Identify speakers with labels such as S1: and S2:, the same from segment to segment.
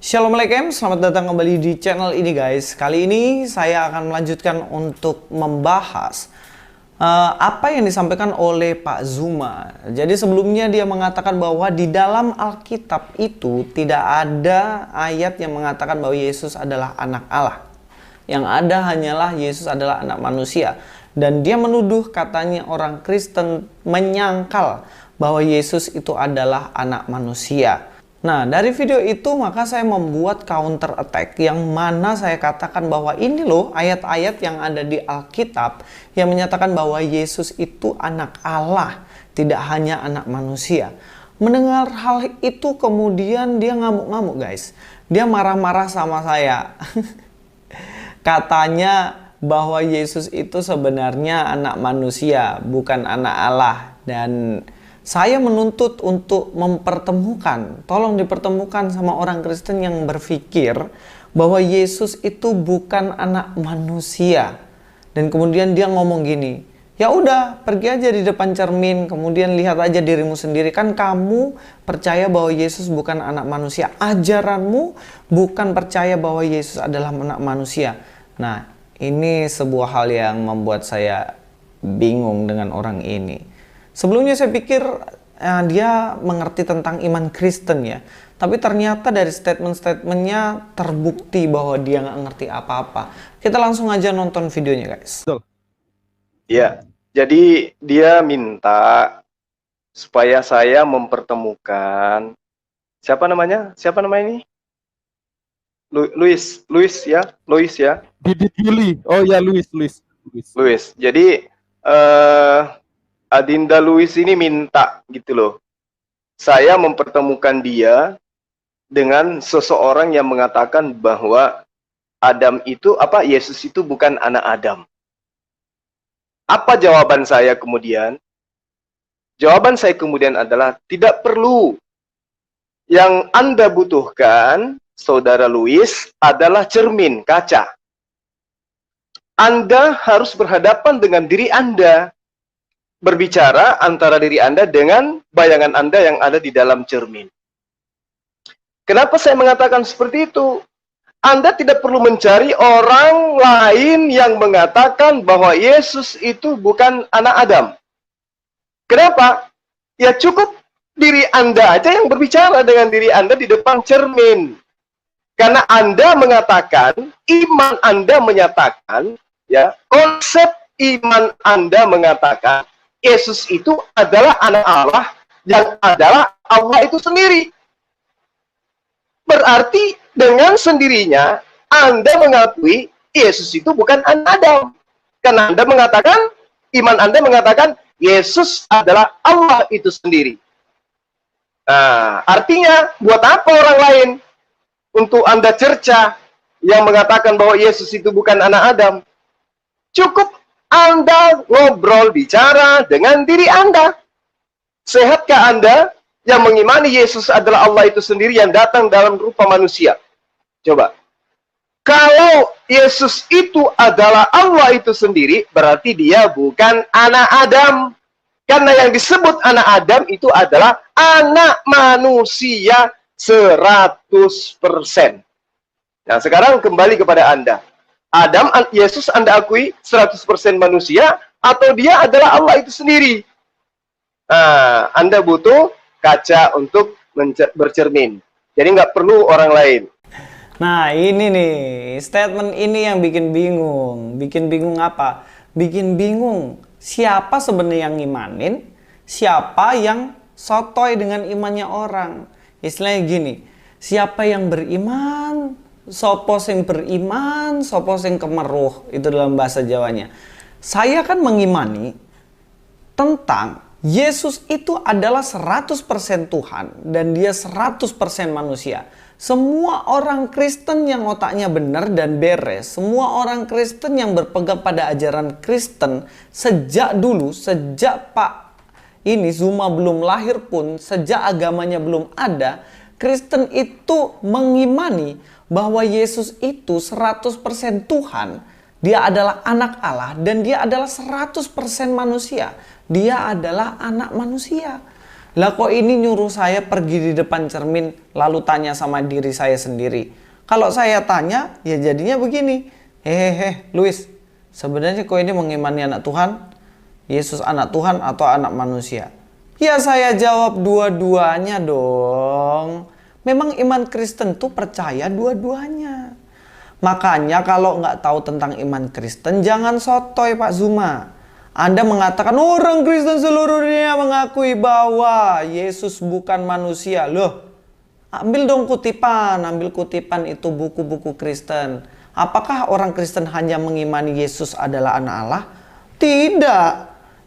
S1: Shalom selamat datang kembali di channel ini guys. Kali ini saya akan melanjutkan untuk membahas apa yang disampaikan oleh Pak Zuma. Jadi sebelumnya dia mengatakan bahwa di dalam Alkitab itu tidak ada ayat yang mengatakan bahwa Yesus adalah anak Allah. Yang ada hanyalah Yesus adalah anak manusia. Dan dia menuduh katanya orang Kristen menyangkal bahwa Yesus itu adalah anak manusia. Nah, dari video itu maka saya membuat counter attack yang mana saya katakan bahwa ini loh ayat-ayat yang ada di Alkitab yang menyatakan bahwa Yesus itu anak Allah, tidak hanya anak manusia. Mendengar hal itu kemudian dia ngamuk-ngamuk guys. Dia marah-marah sama saya. Katanya bahwa Yesus itu sebenarnya anak manusia, bukan anak Allah. Dan saya menuntut untuk mempertemukan, tolong dipertemukan sama orang Kristen yang berpikir bahwa Yesus itu bukan anak manusia. Dan kemudian dia ngomong gini, ya udah pergi aja di depan cermin, kemudian lihat aja dirimu sendiri. Kan kamu percaya bahwa Yesus bukan anak manusia. Ajaranmu bukan percaya bahwa Yesus adalah anak manusia. Nah, ini sebuah hal yang membuat saya bingung dengan orang ini. Sebelumnya saya pikir dia mengerti tentang iman Kristen ya. Tapi ternyata dari statement-statementnya terbukti bahwa dia nggak ngerti apa-apa. Kita langsung aja nonton videonya guys.
S2: Ya, jadi dia minta supaya saya mempertemukan siapa namanya? Siapa nama ini? Louis ya.
S3: Didit Yuli. Oh ya, Louis.
S2: Jadi Adinda Louis ini minta gitu loh. Saya mempertemukan dia dengan seseorang yang mengatakan bahwa Yesus itu bukan anak Adam. Apa jawaban saya kemudian? Jawaban saya kemudian adalah tidak perlu. Yang Anda butuhkan, Saudara Louis, adalah cermin kaca. Anda harus berhadapan dengan diri Anda. Berbicara antara diri Anda dengan bayangan Anda yang ada di dalam cermin. Kenapa saya mengatakan seperti itu? Anda tidak perlu mencari orang lain yang mengatakan bahwa Yesus itu bukan anak Adam. Kenapa? Ya cukup diri Anda aja yang berbicara dengan diri Anda di depan cermin. Karena Anda mengatakan, iman Anda menyatakan, ya konsep iman Anda mengatakan, Yesus itu adalah anak Allah yang adalah Allah itu sendiri. Berarti dengan sendirinya Anda mengakui Yesus itu bukan anak Adam. Karena Anda mengatakan, iman Anda mengatakan Yesus adalah Allah itu sendiri. Nah, artinya buat apa orang lain untuk Anda cerca yang mengatakan bahwa Yesus itu bukan anak Adam? Cukup Anda ngobrol, bicara dengan diri Anda. Sehatkah Anda yang mengimani Yesus adalah Allah itu sendiri yang datang dalam rupa manusia? Coba. Kalau Yesus itu adalah Allah itu sendiri, berarti dia bukan anak Adam. Karena yang disebut anak Adam itu adalah anak manusia 100%. Nah, sekarang kembali kepada Anda. Yesus Anda akui 100% manusia atau dia adalah Allah itu sendiri? Nah, Anda butuh kaca untuk bercermin. Jadi nggak perlu orang lain.
S1: Nah ini nih, statement ini yang bikin bingung. Bikin bingung apa? Bikin bingung siapa sebenarnya yang ngimanin, siapa yang sotoy dengan imannya orang. Istilahnya gini, siapa yang beriman, sopo sing beriman, sopo sing kemeruh, itu dalam bahasa Jawanya. Saya kan mengimani tentang Yesus itu adalah 100% Tuhan dan dia 100% manusia. Semua orang Kristen yang otaknya benar dan beres, semua orang Kristen yang berpegang pada ajaran Kristen sejak dulu, sejak Pak ini Zuma belum lahir pun, sejak agamanya belum ada, Kristen itu mengimani bahwa Yesus itu 100% Tuhan. Dia adalah anak Allah dan dia adalah 100% manusia. Dia adalah anak manusia. Lah kok ini nyuruh saya pergi di depan cermin lalu tanya sama diri saya sendiri. Kalau saya tanya, ya jadinya begini. Hehehe, Luis, sebenarnya kok ini mengimani anak Tuhan? Yesus anak Tuhan atau anak manusia? Ya saya jawab dua-duanya dong. Memang iman Kristen tuh percaya dua-duanya. Makanya kalau nggak tahu tentang iman Kristen, jangan sotoy Pak Zuma. Anda mengatakan orang Kristen seluruh dunia mengakui bahwa Yesus bukan manusia. Loh, ambil dong kutipan. Ambil kutipan itu buku-buku Kristen. Apakah orang Kristen hanya mengimani Yesus adalah anak Allah? Tidak.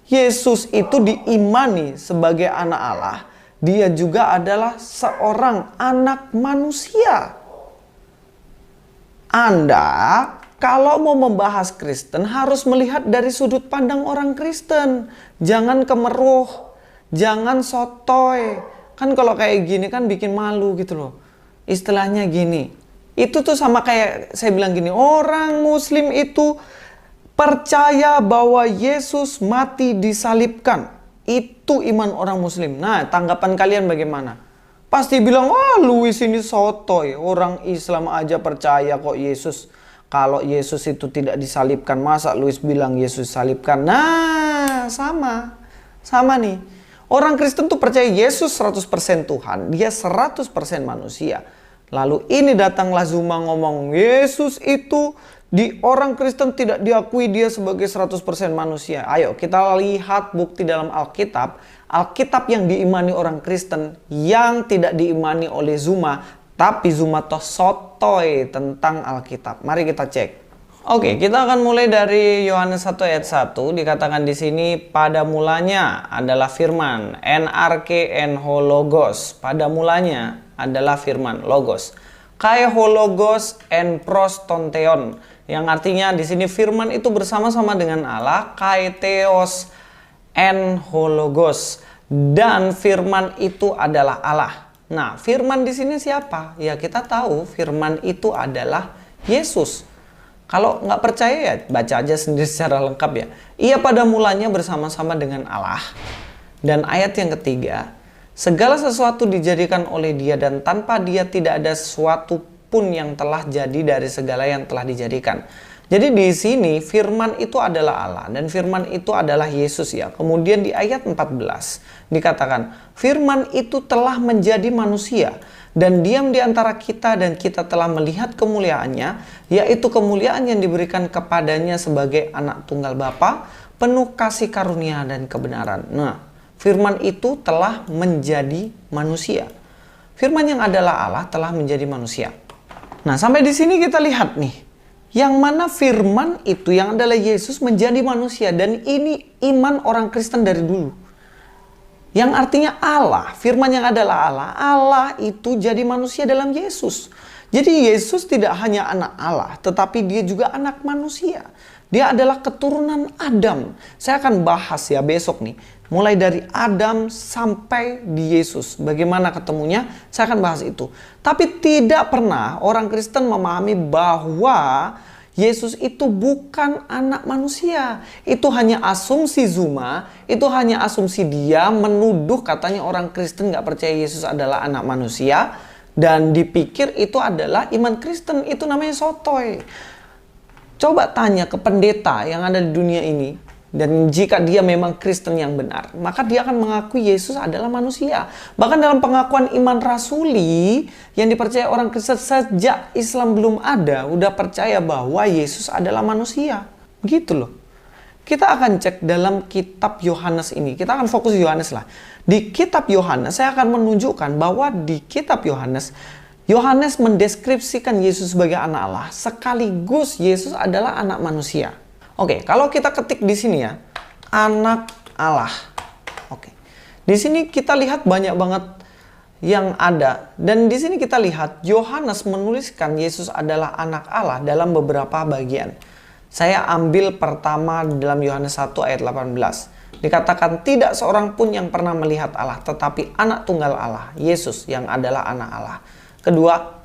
S1: Yesus itu diimani sebagai anak Allah. Dia juga adalah seorang anak manusia. Anda kalau mau membahas Kristen harus melihat dari sudut pandang orang Kristen. Jangan kemeruh, jangan sotoy. Kan kalau kayak gini kan bikin malu gitu loh. Istilahnya gini. Itu tuh sama kayak saya bilang gini, orang Muslim itu percaya bahwa Yesus mati disalibkan. Itu iman orang Muslim. Nah, tanggapan kalian bagaimana? Pasti bilang, wah Luis ini sotoy. Orang Islam aja percaya kok Yesus. Kalau Yesus itu tidak disalibkan, masa Luis bilang Yesus salibkan? Nah, sama. Sama nih. Orang Kristen tuh percaya Yesus 100% Tuhan. Dia 100% manusia. Lalu ini datanglah Zuma ngomong, Yesus itu di orang Kristen tidak diakui dia sebagai 100% manusia. Ayo kita lihat bukti dalam Alkitab. Alkitab yang diimani orang Kristen yang tidak diimani oleh Zuma, tapi Zuma toh sotoy tentang Alkitab. Mari kita cek. Oke, kita akan mulai dari Yohanes 1 ayat 1. Dikatakan di sini pada mulanya adalah firman, NRK logos. Pada mulanya adalah firman, logos. Kai hologos en prostonteon. Yang artinya di sini firman itu bersama-sama dengan Allah, kai theos en hologos, dan firman itu adalah Allah. Nah, firman di sini siapa? Ya kita tahu firman itu adalah Yesus. Kalau nggak percaya ya baca aja sendiri secara lengkap ya. Ia pada mulanya bersama-sama dengan Allah. Dan ayat yang ketiga, segala sesuatu dijadikan oleh Dia dan tanpa Dia tidak ada sesuatu pun yang telah jadi dari segala yang telah dijadikan. Jadi di sini firman itu adalah Allah dan firman itu adalah Yesus ya. Kemudian di ayat 14 dikatakan firman itu telah menjadi manusia dan diam di antara kita dan kita telah melihat kemuliaannya, yaitu kemuliaan yang diberikan kepadanya sebagai anak tunggal Bapa, penuh kasih karunia dan kebenaran. Nah, firman itu telah menjadi manusia. Firman yang adalah Allah telah menjadi manusia. Nah, sampai di sini kita lihat nih. Yang mana firman itu yang adalah Yesus menjadi manusia. Dan ini iman orang Kristen dari dulu. Yang artinya Allah, firman yang adalah Allah. Allah itu jadi manusia dalam Yesus. Jadi Yesus tidak hanya anak Allah, tetapi dia juga anak manusia. Dia adalah keturunan Adam. Saya akan bahas ya besok nih. Mulai dari Adam sampai di Yesus. Bagaimana ketemunya? Saya akan bahas itu. Tapi tidak pernah orang Kristen memahami bahwa Yesus itu bukan anak manusia. Itu hanya asumsi Zuma. Itu hanya asumsi dia menuduh katanya orang Kristen gak percaya Yesus adalah anak manusia. Dan dipikir itu adalah iman Kristen. Itu namanya sotoy. Coba tanya ke pendeta yang ada di dunia ini. Dan jika dia memang Kristen yang benar, maka dia akan mengakui Yesus adalah manusia. Bahkan dalam pengakuan iman rasuli yang dipercaya orang Kristen sejak Islam belum ada, udah percaya bahwa Yesus adalah manusia. Gitu loh. Kita akan cek dalam kitab Yohanes ini. Kita akan fokus Yohanes lah. Di kitab Yohanes, saya akan menunjukkan bahwa di kitab Yohanes, Yohanes mendeskripsikan Yesus sebagai anak Allah, sekaligus Yesus adalah anak manusia. Oke, kalau kita ketik di sini ya, anak Allah. Oke. Di sini kita lihat banyak banget yang ada. Dan di sini kita lihat Yohanes menuliskan Yesus adalah anak Allah dalam beberapa bagian. Saya ambil pertama dalam Yohanes 1 ayat 18. Dikatakan tidak seorang pun yang pernah melihat Allah, tetapi anak tunggal Allah, Yesus yang adalah anak Allah. Kedua,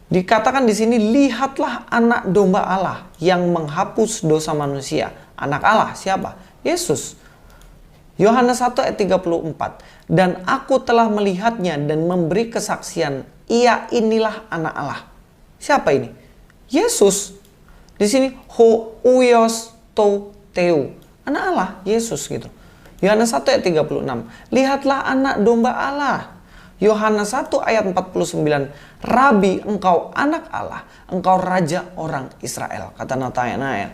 S1: dikatakan di sini, lihatlah anak domba Allah yang menghapus dosa manusia. Anak Allah siapa? Yesus. Yohanes 1 ayat 34. Dan aku telah melihatnya dan memberi kesaksian, ia inilah anak Allah. Siapa ini? Yesus. Di sini Hoios to Theo. Anak Allah, Yesus gitu. Yohanes 1 ayat 36. Lihatlah anak domba Allah. Yohanes 1 ayat 49. Rabi, engkau anak Allah, engkau raja orang Israel, kata Nathanael.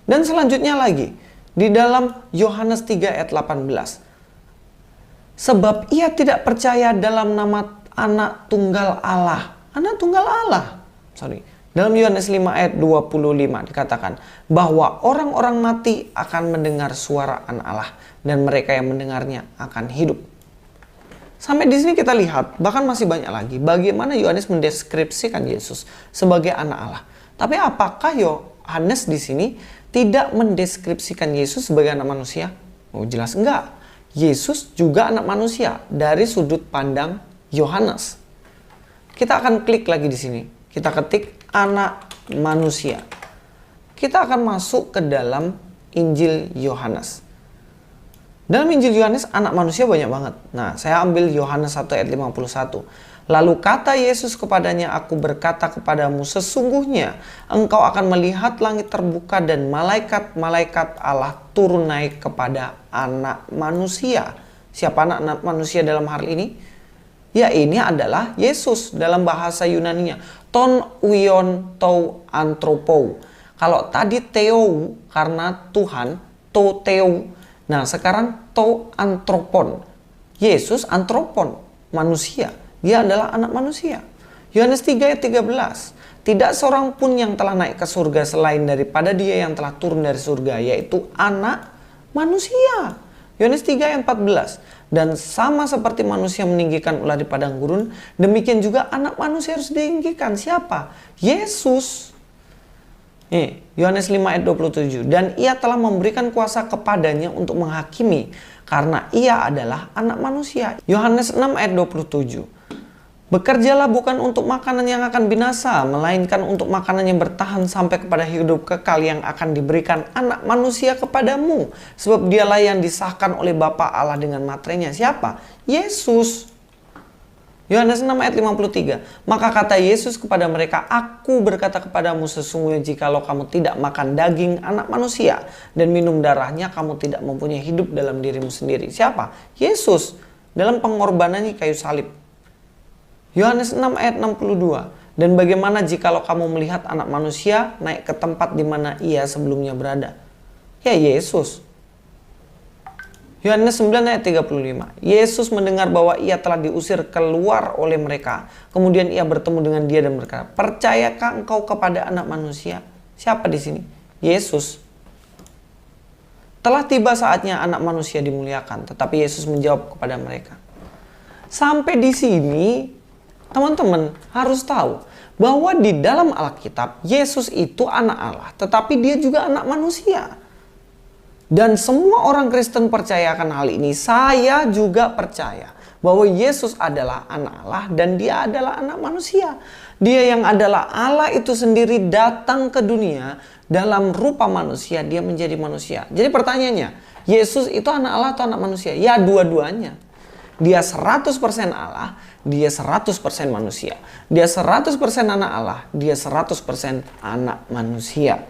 S1: Dan selanjutnya lagi di dalam Yohanes 3 ayat 18. Sebab ia tidak percaya dalam nama anak tunggal Allah. Anak tunggal Allah. Dalam Yohanes 5 ayat 25 dikatakan bahwa orang-orang mati akan mendengar suara anak Allah dan mereka yang mendengarnya akan hidup. Sampai di sini kita lihat, bahkan masih banyak lagi bagaimana Yohanes mendeskripsikan Yesus sebagai anak Allah. Tapi apakah Yohanes di sini tidak mendeskripsikan Yesus sebagai anak manusia? Oh, jelas enggak. Yesus juga anak manusia dari sudut pandang Yohanes. Kita akan klik lagi di sini. Kita ketik anak manusia. Kita akan masuk ke dalam Injil Yohanes. Dalam Injil Yohanes anak manusia banyak banget. Nah, saya ambil Yohanes 1 ayat 51. Lalu kata Yesus kepadanya, aku berkata kepadamu, sesungguhnya engkau akan melihat langit terbuka dan malaikat-malaikat Allah turun naik kepada anak manusia. Siapa anak manusia dalam hal ini? Ya, ini adalah Yesus dalam bahasa Yunaninya. Ton uion tou anthropo. Kalau tadi Theo karena Tuhan, to Theo. Nah, sekarang to antropon. Yesus antropon, manusia. Dia adalah anak manusia. Yohanes 3 ayat 13. Tidak seorang pun yang telah naik ke surga selain daripada dia yang telah turun dari surga, yaitu anak manusia. Yohanes 3 ayat 14. Dan sama seperti manusia meninggikan ular di padang gurun, demikian juga anak manusia harus ditinggikan. Siapa? Yesus. Yohanes 5 ayat 27. Dan ia telah memberikan kuasa kepadanya untuk menghakimi, karena ia adalah anak manusia. Yohanes 6 ayat 27. Bekerjalah bukan untuk makanan yang akan binasa, melainkan untuk makanan yang bertahan sampai kepada hidup kekal yang akan diberikan anak manusia kepadamu. Sebab dialah yang disahkan oleh Bapa Allah dengan materainya. Siapa? Yesus. Yohanes 6 ayat 53. Maka kata Yesus kepada mereka, aku berkata kepadamu sesungguhnya jikalau kamu tidak makan daging anak manusia dan minum darahnya, kamu tidak mempunyai hidup dalam dirimu sendiri. Siapa? Yesus dalam pengorbanannya kayu salib. Yohanes 6 ayat 62. Dan bagaimana jikalau kamu melihat anak manusia naik ke tempat di mana ia sebelumnya berada? Ya, Yesus. Yohanes 9 ayat 35. Yesus mendengar bahwa ia telah diusir keluar oleh mereka. Kemudian ia bertemu dengan dia dan berkata, percayakah engkau kepada anak manusia? Siapa di sini? Yesus. Telah tiba saatnya anak manusia dimuliakan. Tetapi Yesus menjawab kepada mereka. Sampai di sini, teman-teman harus tahu bahwa di dalam Alkitab, Yesus itu anak Allah. Tetapi dia juga anak manusia. Dan semua orang Kristen percayakan hal ini. Saya juga percaya bahwa Yesus adalah anak Allah dan dia adalah anak manusia. Dia yang adalah Allah itu sendiri datang ke dunia dalam rupa manusia. Dia menjadi manusia. Jadi pertanyaannya, Yesus itu anak Allah atau anak manusia? Ya, dua-duanya. Dia 100% Allah, dia 100% manusia. Dia 100% anak Allah, dia 100% anak manusia.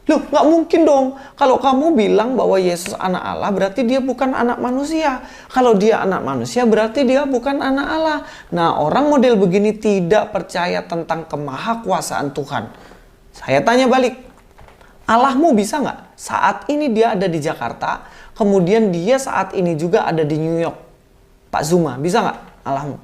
S1: Loh, gak mungkin dong. Kalau kamu bilang bahwa Yesus anak Allah, berarti dia bukan anak manusia. Kalau dia anak manusia, berarti dia bukan anak Allah. Nah, orang model begini tidak percaya tentang kemahakuasaan Tuhan. Saya tanya balik. Allahmu bisa nggak? Saat ini dia ada di Jakarta, kemudian dia saat ini juga ada di New York. Pak Zuma, bisa nggak Allahmu?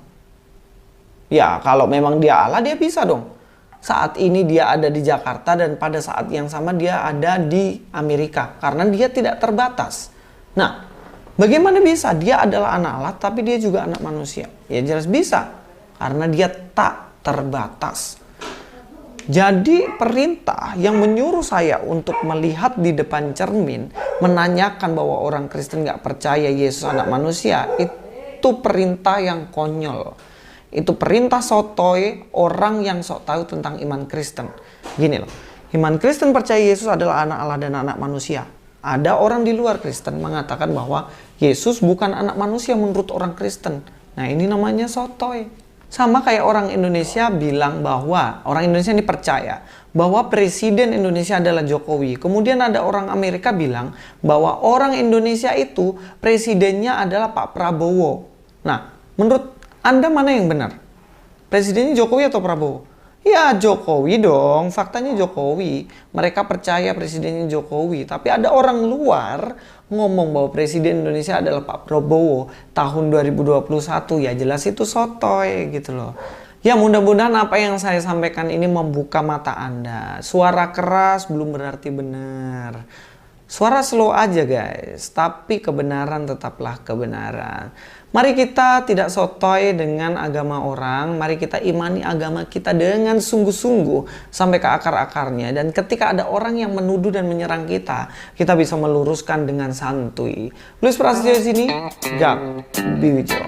S1: Ya, kalau memang dia Allah, dia bisa dong. Saat ini dia ada di Jakarta dan pada saat yang sama dia ada di Amerika. Karena dia tidak terbatas. Nah, bagaimana bisa? Dia adalah anak Allah tapi dia juga anak manusia. Ya jelas bisa. Karena dia tak terbatas. Jadi perintah yang menyuruh saya untuk melihat di depan cermin, menanyakan bahwa orang Kristen gak percaya Yesus anak manusia, itu perintah yang konyol. Itu perintah sotoy orang yang sok tahu tentang iman Kristen. Gini loh, iman Kristen percaya Yesus adalah anak Allah dan anak manusia. Ada orang di luar Kristen mengatakan bahwa Yesus bukan anak manusia menurut orang Kristen. Nah, ini namanya sotoy. Sama kayak orang Indonesia bilang bahwa orang Indonesia ini percaya bahwa presiden Indonesia adalah Jokowi. Kemudian ada orang Amerika bilang bahwa orang Indonesia itu presidennya adalah Pak Prabowo. Nah, menurut Anda mana yang benar? Presidennya Jokowi atau Prabowo? Ya Jokowi dong, faktanya Jokowi. Mereka percaya presidennya Jokowi. Tapi ada orang luar ngomong bahwa presiden Indonesia adalah Pak Prabowo tahun 2021. Ya jelas itu sotoy gitu loh. Ya mudah-mudahan apa yang saya sampaikan ini membuka mata Anda. Suara keras belum berarti benar. Suara slow aja guys, tapi kebenaran tetaplah kebenaran. Mari kita tidak sotoy dengan agama orang, mari kita imani agama kita dengan sungguh-sungguh sampai ke akar-akarnya. Dan ketika ada orang yang menuduh dan menyerang kita, kita bisa meluruskan dengan santuy. Luis Prasetyo di sini, Gak Biwijo.